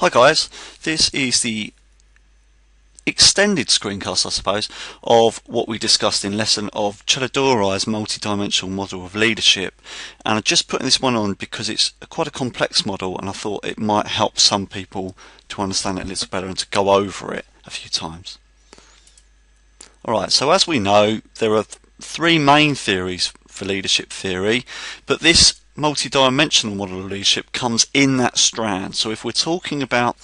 Hi guys, this is the extended screencast, I suppose, of what we discussed in lesson of Chelidorai's multi-dimensional model of leadership, and I'm just putting this one on because it's quite a complex model and I thought it might help some people to understand it a little better and to go over it a few times. Alright, so as we know, there are three main theories for leadership theory, but this multi-dimensional model of leadership comes in that strand. So if we're talking about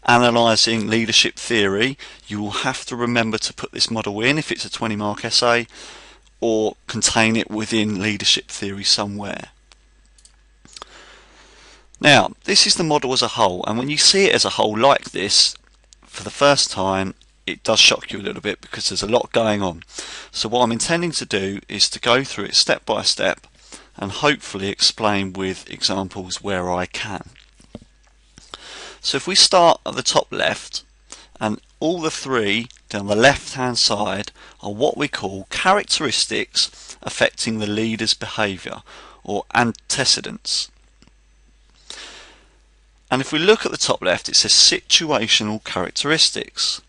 analysing leadership theory, you will have to remember to put this model in if it's a 20-mark essay, or contain it within leadership theory somewhere. Now, this is the model as a whole, and when you see it as a whole like this for the first time, it does shock you a little bit because there's a lot going on. So what I'm intending to do is to go through it step by step and hopefully explain with examples where I can. So if we start at the top left, and all the three down the left hand side are what we call characteristics affecting the leader's behaviour, or antecedents. And if we look at the top left, it says situational characteristics.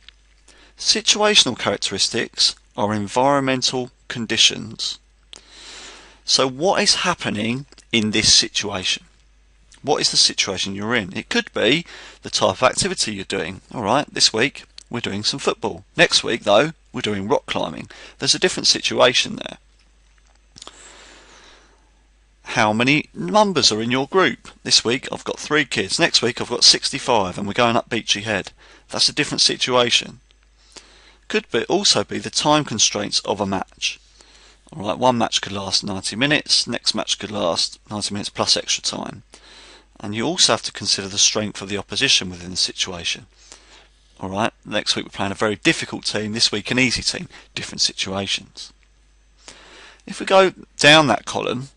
Situational characteristics are environmental conditions. So what is happening in this situation? What is the situation you're in? It could be the type of activity you're doing. Alright, this week we're doing some football. Next week though, we're doing rock climbing. There's a different situation there. How many numbers are in your group? This week I've got 3 kids. Next week I've got 65 and we're going up Beachy Head. That's a different situation. Could also be the time constraints of a match. Alright, one match could last 90 minutes, next match could last 90 minutes plus extra time. And you also have to consider the strength of the opposition within the situation. Alright, next week we're playing a very difficult team, this week an easy team, different situations. If we go down that column,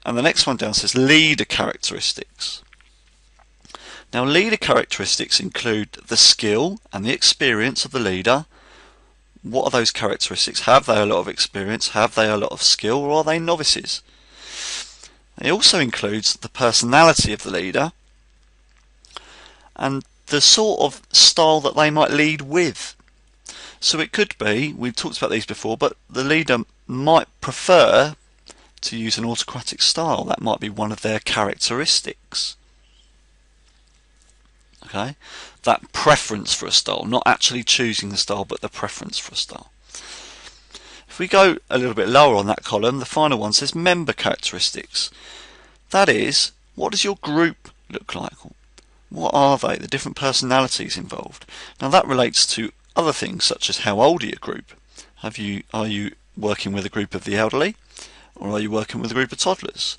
and the next one down says leader characteristics. Now leader characteristics include the skill and the experience of the leader. What are those characteristics? Have they a lot of experience? Have they a lot of skill? Or are they novices? It also includes the personality of the leader and the sort of style that they might lead with. So it could be, we've talked about these before, but the leader might prefer to use an autocratic style. That might be one of their characteristics. Okay, that preference for a style, not actually choosing the style, but the preference for a style. If we go a little bit lower on that column, the final one says member characteristics. That is, what does your group look like? What are they? The different personalities involved. Now that relates to other things such as how old are your group? Are you working with a group of the elderly, or are you working with a group of toddlers?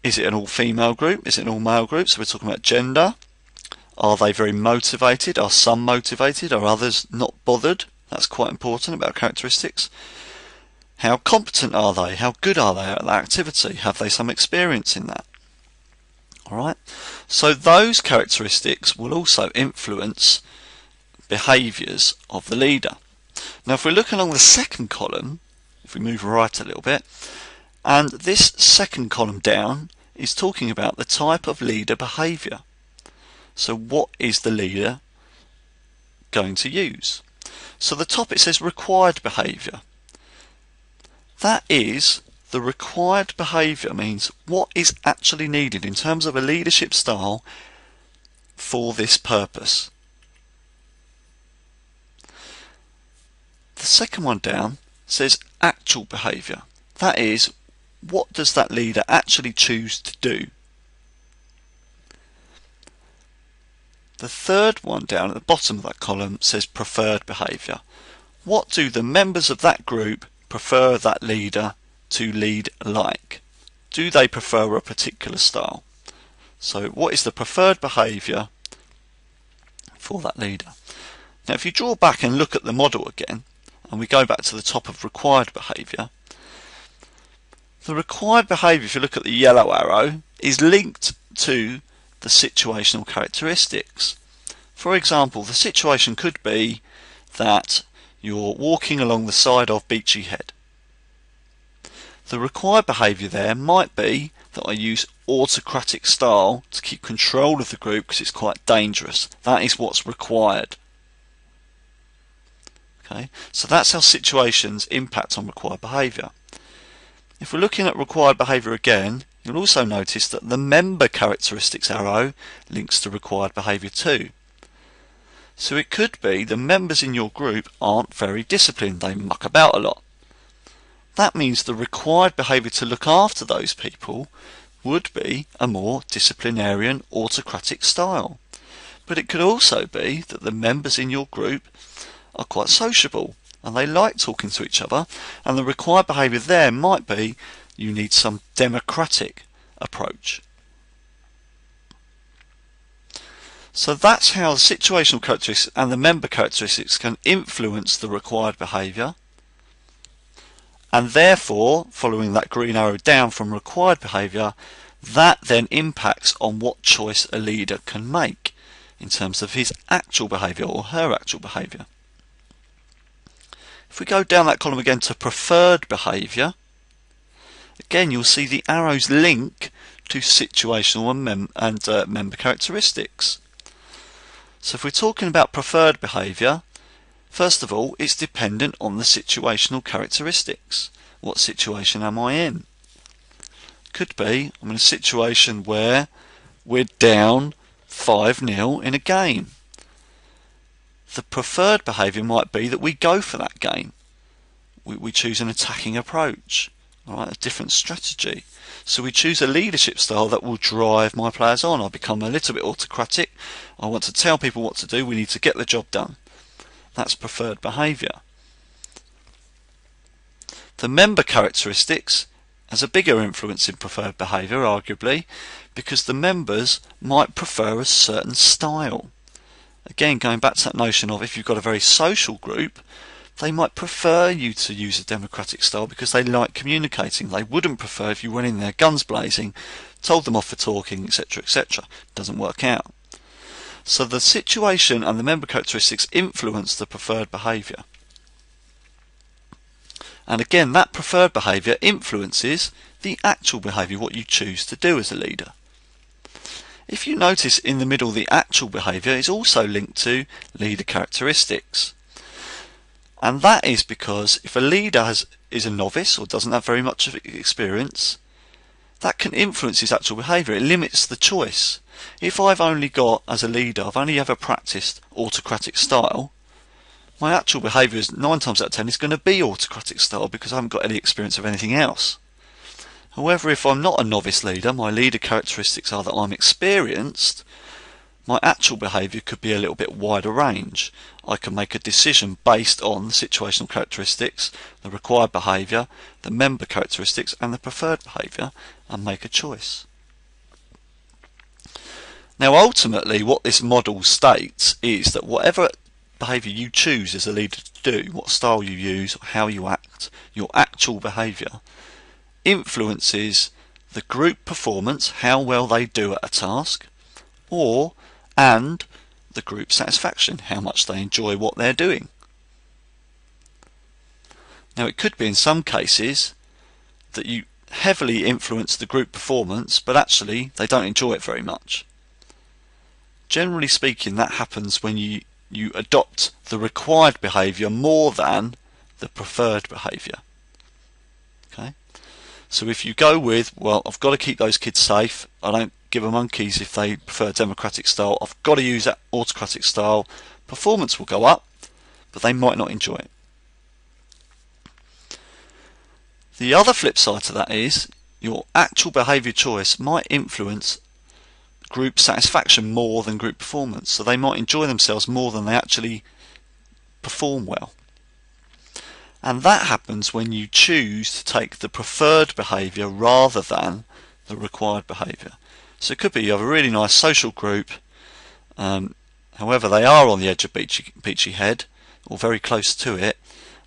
Is it an all-female group? Is it an all-male group? So we're talking about gender. Are they very motivated? Are some motivated? Are others not bothered? That's quite important about characteristics. How competent are they? How good are they at that activity? Have they some experience in that? Alright, so those characteristics will also influence behaviours of the leader. Now if we look along the second column, if we move right a little bit, and this second column down is talking about the type of leader behaviour. So what is the leader going to use? So the top it says required behaviour. That is, the required behaviour means what is actually needed in terms of a leadership style for this purpose. The second one down says actual behaviour. That is, what does that leader actually choose to do? The third one down at the bottom of that column says preferred behaviour. What do the members of that group prefer that leader to lead like? Do they prefer a particular style? So what is the preferred behaviour for that leader? Now if you draw back and look at the model again, and we go back to the top of required behaviour, the required behaviour, if you look at the yellow arrow, is linked to the situational characteristics. For example, the situation could be that you're walking along the side of Beachy Head. The required behaviour there might be that I use autocratic style to keep control of the group because it's quite dangerous. That is what's required. Okay, so that's how situations impact on required behaviour. If we're looking at required behaviour again, you'll also notice that the member characteristics arrow links to required behaviour too. So it could be the members in your group aren't very disciplined, they muck about a lot. That means the required behaviour to look after those people would be a more disciplinarian, autocratic style. But it could also be that the members in your group are quite sociable and they like talking to each other, and the required behaviour there might be you need some democratic approach. So that's how the situational characteristics and the member characteristics can influence the required behaviour, and therefore, following that green arrow down from required behaviour, that then impacts on what choice a leader can make in terms of his actual behaviour or her actual behaviour. If we go down that column again to preferred behaviour, again you'll see the arrows link to situational and member characteristics. So if we're talking about preferred behaviour, first of all, it's dependent on the situational characteristics. What situation am I in? Could be I'm in a situation where we're down 5-0 in a game. The preferred behaviour might be that we go for that game. We choose an attacking approach, a different strategy. So we choose a leadership style that will drive my players on. I become a little bit autocratic. I want to tell people what to do. We need to get the job done. That's preferred behaviour. The member characteristics has a bigger influence in preferred behaviour, arguably, because the members might prefer a certain style. Again, going back to that notion of if you've got a very social group, they might prefer you to use a democratic style because they like communicating. They wouldn't prefer if you went in there guns blazing, told them off for talking, etc., etc. Doesn't work out. So the situation and the member characteristics influence the preferred behaviour. And again, that preferred behaviour influences the actual behaviour, what you choose to do as a leader. If you notice in the middle, the actual behaviour is also linked to leader characteristics. And that is because if a leader is a novice or doesn't have very much of experience, that can influence his actual behaviour. It limits the choice. If I've only got, as a leader, I've only ever practiced autocratic style, my actual behaviour is 9 times out of 10 is going to be autocratic style because I haven't got any experience of anything else. However, if I'm not a novice leader, my leader characteristics are that I'm experienced, my actual behaviour could be a little bit wider range. I can make a decision based on the situational characteristics, the required behaviour, the member characteristics and the preferred behaviour, and make a choice. Now ultimately what this model states is that whatever behaviour you choose as a leader to do, what style you use, or how you act, your actual behaviour influences the group performance, how well they do at a task, and the group satisfaction, how much they enjoy what they're doing. Now it could be in some cases that you heavily influence the group performance, but actually they don't enjoy it very much. Generally speaking, that happens when you adopt the required behaviour more than the preferred behaviour. Okay? So if you go with, well, I've got to keep those kids safe, I don't give a monkeys if they prefer democratic style, I've got to use that autocratic style, performance will go up, but they might not enjoy it. The other flip side to that is your actual behaviour choice might influence group satisfaction more than group performance, so they might enjoy themselves more than they actually perform well. And that happens when you choose to take the preferred behaviour rather than the required behaviour. So it could be you have a really nice social group, however they are on the edge of Beachy Head or very close to it,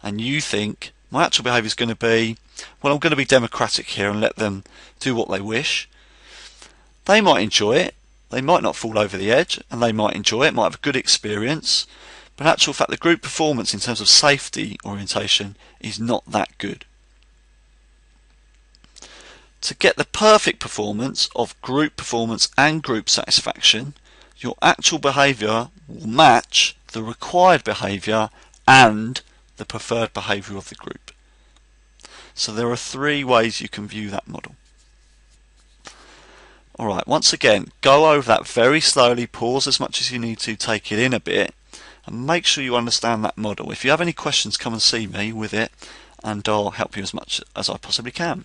and you think my actual behaviour is going to be, well, I'm going to be democratic here and let them do what they wish. They might enjoy it, they might not fall over the edge, and they might enjoy it, might have a good experience, but in actual fact the group performance in terms of safety orientation is not that good. To get the perfect performance of group performance and group satisfaction, your actual behaviour will match the required behaviour and the preferred behaviour of the group. So there are 3 ways you can view that model. Alright, once again, go over that very slowly, pause as much as you need to, take it in a bit, and make sure you understand that model. If you have any questions, come and see me with it, and I'll help you as much as I possibly can.